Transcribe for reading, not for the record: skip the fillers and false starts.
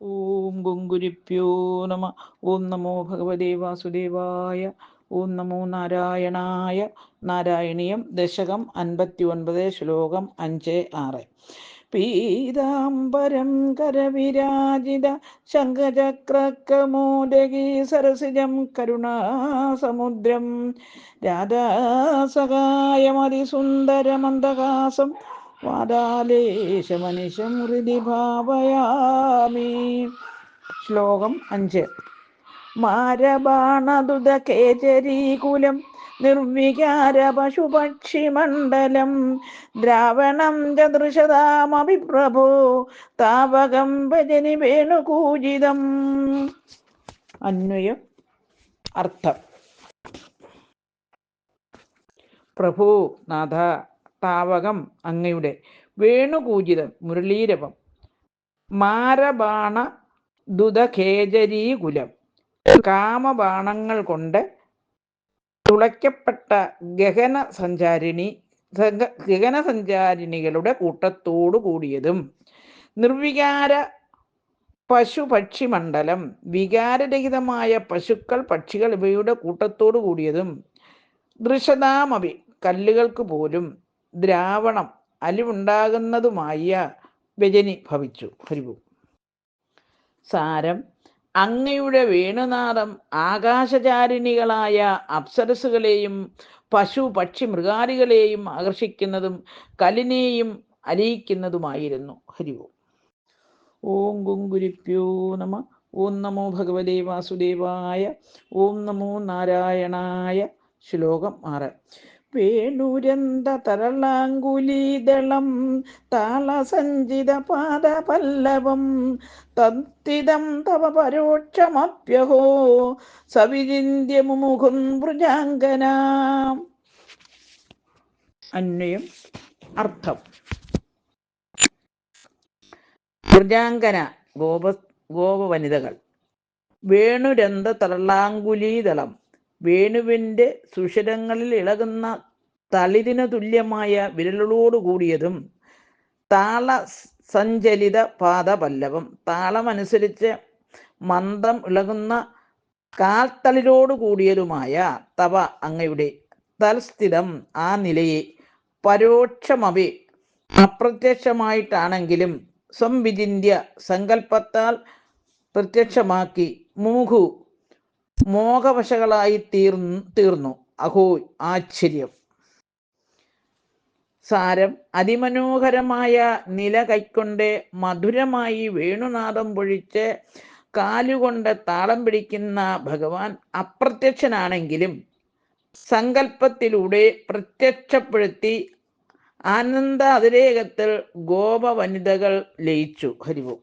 ഓം ഗുങ്കുരിപ്യോ നമ. ഓം നമോ ഭഗവതേ വാസുദേവായ. ഓം നമോ നാരായണായ. നാരായണീയം ദശകം 59, ശ്ലോകം 5-6. പീതാംബരം കരവിരാജിത ശംഖചക്രകമോദകീ സരസിജം കരുണാസമുദ്രം രാധാസഹായമതിസുന്ദരമന്ദഹാസം വാദാലേശമനിശം ഹൃദി ഭാവയാമി. ശ്ലോകം 5. മാരബാണദുദകേചരീകുലം നിർവികാര പശുപക്ഷിമണ്ഡലം ദ്രാവണം ചദൃശതാമപി പ്രഭോ താവകം ഭജനി വേണുകൂജിതം. അന്വയം. അർത്ഥം: പ്രഭു, നാഥ, താവകം അങ്ങയുടെ, വേണുകൂജിതം മുരളീരവം, മാരബാണ ദുദഖേജരീകുലം കാമബാണങ്ങൾ കൊണ്ട് തുളയ്ക്കപ്പെട്ട ഗഗനസഞ്ചാരിണികളുടെ കൂട്ടത്തോടു കൂടിയതും, നിർവികാര പശുപക്ഷിമണ്ഡലം വികാരരഹിതമായ പശുക്കൾ പക്ഷികൾ ഇവയുടെ കൂട്ടത്തോടു കൂടിയതും, ദൃശതാമപി കല്ലുകൾക്ക് പോലും ദ്രാവണം അലിവുണ്ടാകുന്നതുമായ വ്യജനി ഭവിച്ചു. ഹരിവും. സാരം: അങ്ങയുടെ വേണുനാദം ആകാശചാരിണികളായ അപ്സരസുകളെയും പശു പക്ഷി മൃഗാദികളെയും ആകർഷിക്കുന്നതും കലിനെയും അലിയിക്കുന്നതുമായിരുന്നു. ഹരിവും. ഓം ഗുങ്കുരിപ്യോ നമ. ഓം നമോ ഭഗവതേ വാസുദേവായ. ഓം നമോ നാരായണായ. ശ്ലോകം 6. വേണുരന്ത തരളാങ്കുലീദളം താളസഞ്ചിത പാദപല്ലവം തത്തിദം തവ പരോക്ഷമപ്യഹോ സവിചിന്യ മുമുഖും വൃജാംഗന. അന്വയം. അർത്ഥം: വൃജാംഗന ഗോപവനിതകൾ. വേണുരന്ത തരളാങ്കുലീദളം വേണുവിൻ്റെ സുഷിരങ്ങളിൽ ഇളകുന്ന തളിരിനു തുല്യമായ വിരലുകളോടുകൂടിയതും, താളസഞ്ചലിത പാദപല്ലവം താളമനുസരിച്ച് മന്ദം ഇളകുന്ന കാൽത്തളിരോടുകൂടിയതുമായ തവ അങ്ങയുടെ തൽസ്ഥിതം ആ നിലയെ പരോക്ഷമപി അപ്രത്യക്ഷമായിട്ടാണെങ്കിലും സംവിചിന്യ സങ്കല്പത്താൽ പ്രത്യക്ഷമാക്കി മുമുഖു മോഹവശകളായി തീർന്നു. അഹോ ആശ്ചര്യം. സാരം: അതിമനോഹരമായ നില കൈക്കൊണ്ട് മധുരമായി വേണുനാദം പൊഴിച്ച് കാലുകൊണ്ട് താളം പിടിക്കുന്ന ഭഗവാൻ അപ്രത്യക്ഷനാണെങ്കിലും സങ്കല്പത്തിലൂടെ പ്രത്യക്ഷപ്പെടുത്തി ആനന്ദ അതിരേകത്തിൽ ഗോപവനിതകൾ ലയിച്ചു. ഹരിവും.